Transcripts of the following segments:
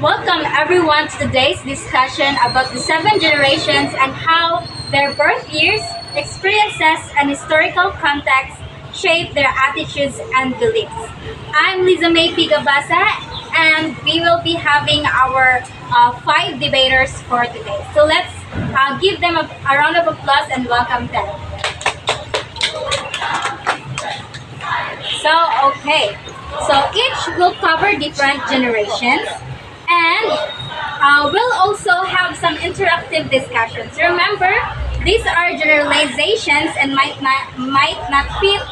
Welcome everyone to today's discussion about the seven generations and how their birth years, experiences, and historical context shape their attitudes and beliefs. I'm Liza May Pigabasa, and we will be having our five debaters for today. So let's give them a round of applause and welcome them. So, okay. So each will cover different generations and we'll also have some interactive discussions. Remember, these are generalizations and might not fit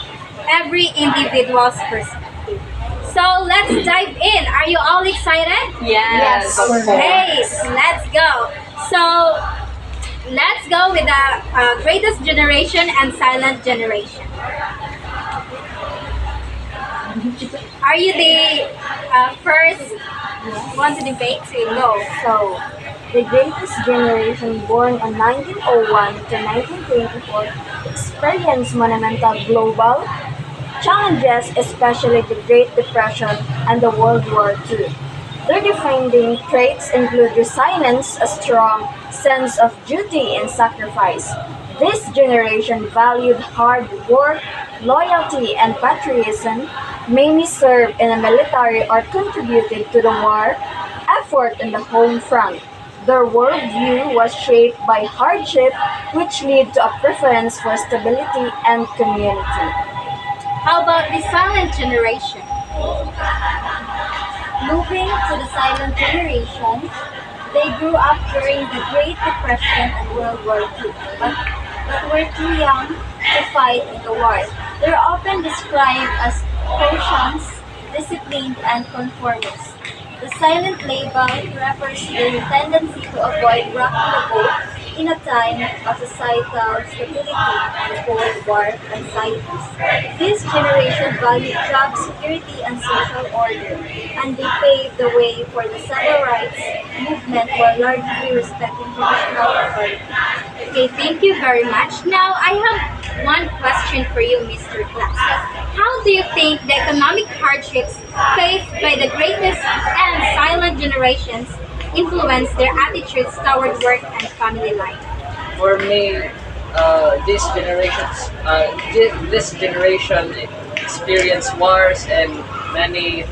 every individual's perspective. So let's dive in. Are you all excited? Yes. Okay, let's go. So let's go with the greatest generation and silent generation. Are you the first one to debate? So go. So, the greatest generation born in 1901 to 1924 experienced monumental global challenges, especially the Great Depression and the World War II. Their defining traits include resilience, a strong sense of duty and sacrifice. This generation valued hard work, loyalty, and patriotism. Many served in the military or contributed to the war effort in the home front. Their worldview was shaped by hardship, which led to a preference for stability and community. How about the silent generation? Moving to the silent generation, they grew up during the Great Depression and World War II, but were too young to fight in the war. They're often described as cautious, disciplined, and conformist. The silent label refers to their tendency to avoid rocking the boat in a time of societal stability and Cold War anxieties. This generation valued job security and social order, and they paved the way for the civil rights movement while largely respecting traditional authority. Okay, thank you very much. Now, I have one question for you, Mr. Glass. How do you think the economic hardships faced by the greatest and silent generations influence their attitudes toward work and family life? For me, this generation experienced wars and many,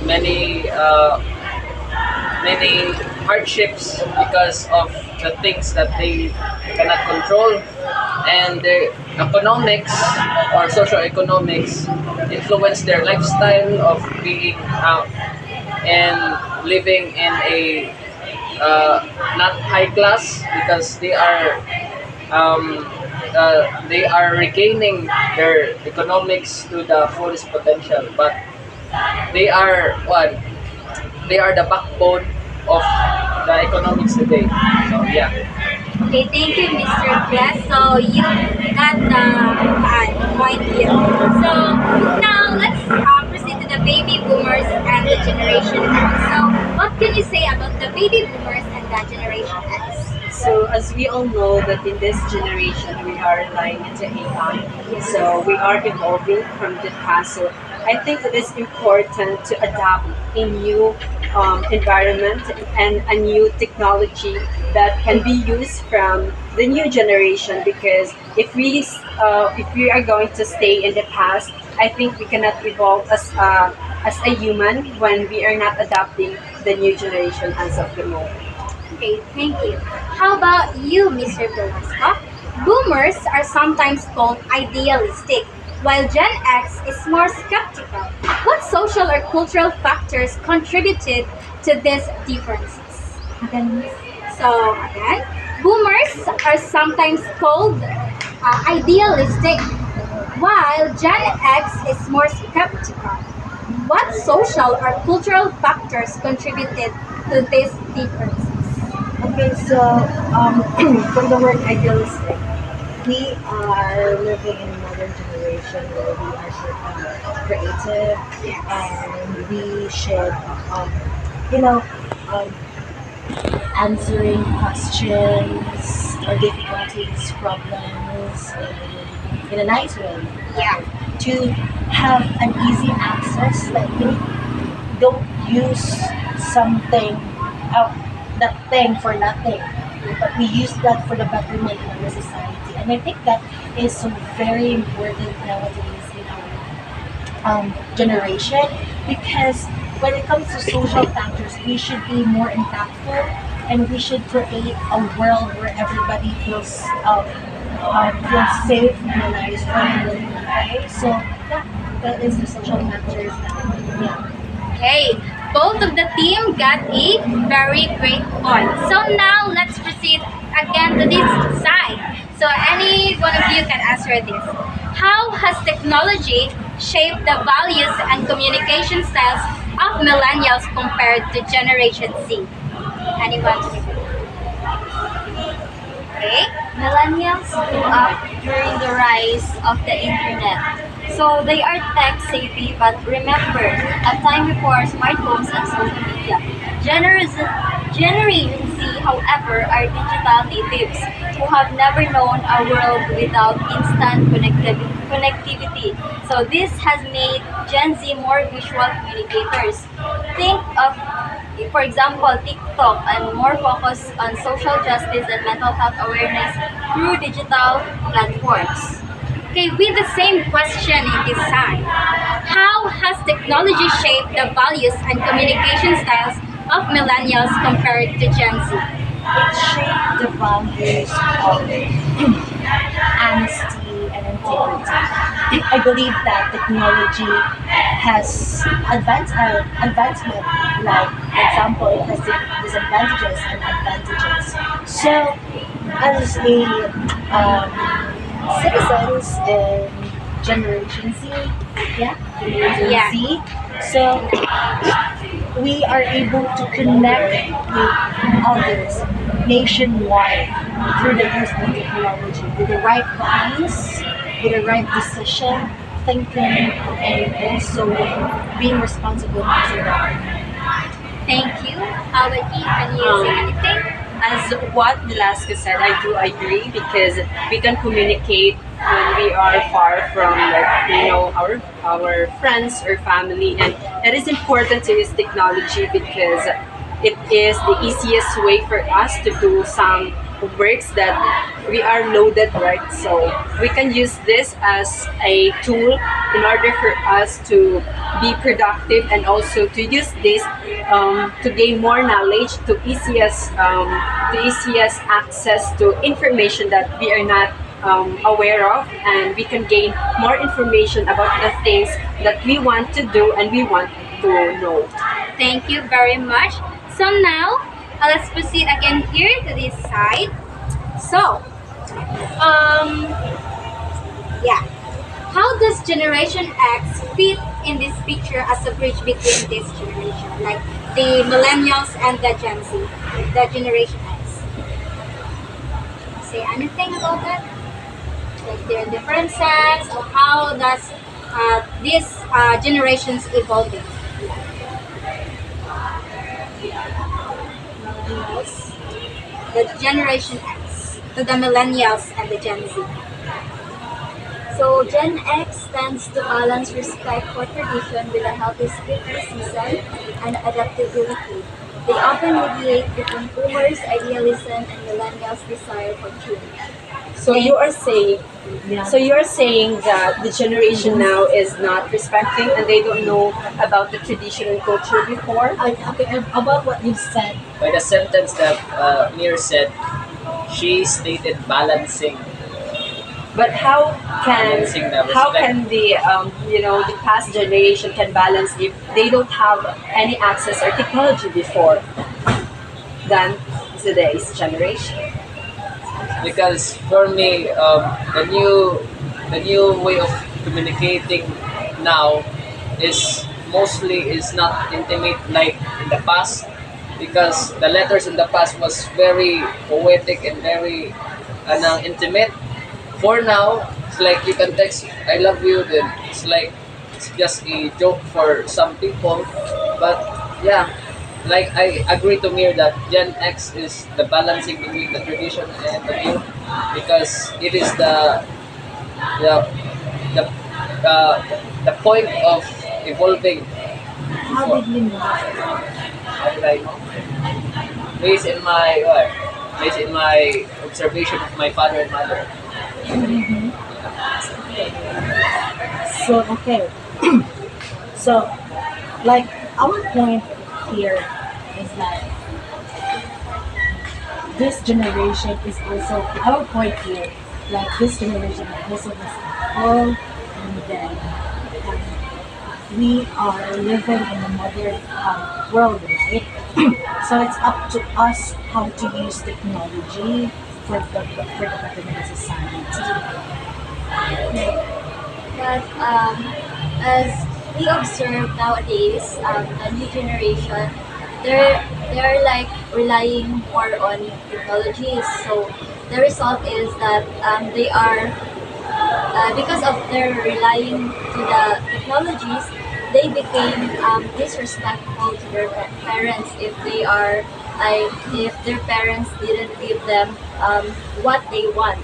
many, many hardships because of the things that they cannot control, and their economics or socio-economics influence their lifestyle of being out and living in a not high class because they are regaining their economics to the fullest potential, but they are what they are the backbone of the economics today. So yeah. Okay, thank you, Mr. Glass. So you got the point here. So now let's proceed to the baby boomers and the Generation X. So what can you say about the baby boomers and the Generation X? So as we all know that in this generation we are relying into AI, so we are evolving from the past. So I think it is important to adapt a new environment and a new technology that can be used from the new generation. Because if we are going to stay in the past, I think we cannot evolve as a human when we are not adapting the new generation as of the moment. Okay, thank you. How about you, Mr. Velasco? Boomers are sometimes called idealistic, while Gen X is more skeptical. What social or cultural factors contributed to these differences? Again, boomers are sometimes called idealistic, while Gen X is more skeptical. What social or cultural factors contributed to these differences? Okay, so from the word idealistic, we are living in a modern generation where we are creative and we should, you know, um, answering questions or difficulties, problems in a nice way. Yeah. To have an easy access, like we don't use something uh, that thing for nothing, but we use that for the betterment of the society. And I think that is so very important nowadays in our generation, because when it comes to social factors, we should be more impactful, and we should create a world where everybody feels safe and nice for living. Okay, so yeah, that is the social factors. Yeah. Okay, both of the team got a very great point. So now let's proceed again to this side. So any one of you can answer this. How has technology shaped the values and communication styles of millennials compared to Generation Z? Anyone? Okay, millennials grew up during the rise of the internet. So they are tech savvy, but remember, a time before smartphones and social media. Generation Z, however, are digital natives who have never known a world without instant connectivity. So this has made Gen Z more visual communicators. Think of, for example, TikTok, and more focus on social justice and mental health awareness through digital platforms. Okay, with the same question in this side, how has technology shaped the values and communication styles of millennials compared to Gen Z? It shaped the values of honesty and integrity. I believe that technology has advancement, like for example, it has disadvantages and advantages. So, as a citizens in Generation Z, yeah, Generation Yeah. Z, so we are able to connect with others nationwide through the use of technology with the right plans, with the right decision thinking, and also being responsible as well. Thank you. How about you? Can you say anything? As what Velasco said, I do agree, because we can communicate when we are far from, like, our friends or family, and it is important to use technology because it is the easiest way for us to do some works that we are loaded, right? So we can use this as a tool in order for us to be productive, and also to use this to gain more knowledge, to easiest access to information that we are not aware of, and we can gain more information about the things that we want to do and we want to know. Thank you very much. So now, let's proceed again here to this side. So, yeah. How does Generation X fit in this picture as a bridge between this generation, like the millennials and the Gen Z, the Generation X? Say anything about that? Like their differences, or how does this generations evolving? Millennials, the Generation X, to the millennials and the Gen Z. So Gen X tends to balance respect for tradition with a healthy skepticism and adaptability. They often mediate between boomers' idealism and millennials' desire for change. So you are saying, that the generation now is not respecting, and they don't know about the tradition and culture before. Okay, about what you said, By the sentence that Mir said, she stated balancing. But Balancing the how respect. can the past generation can balance if they don't have any access or technology before than today's generation? Because for me, the new way of communicating now is not intimate like in the past, because the letters in the past was very poetic and very intimate. For now, it's like you can text "I love you," then it's like it's just a joke for some people. But yeah, like I agree to Mir that Gen X is the balancing between the tradition and the new, because it is the the uh, the point of evolving. how did you know? How did I know? based in my what? Based in my observation of my father and mother. So okay. So like our point here is that this generation is also our point here. Like this generation also is equal, and then we are living in a modern world, right? So it's up to us how to use technology for the betterment of society. But as we observe nowadays, the new generation, they're like relying more on technologies. So the result is that they are because of their relying to the technologies, they became disrespectful to their parents if they are like if their parents didn't give them what they want.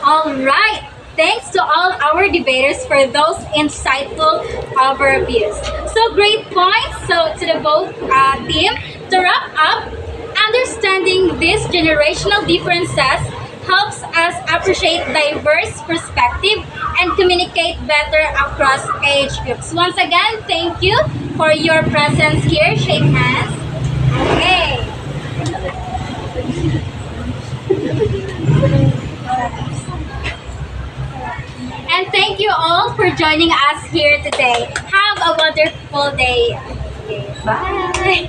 All right. Thanks to all our debaters for those insightful overviews. So great points. So to the both team, to wrap up, understanding these generational differences helps us appreciate diverse perspective and communicate better across age groups. Once again, thank you for your presence here. Shake hands. Okay. And thank you all for joining us here today. Have a wonderful day. Okay, bye.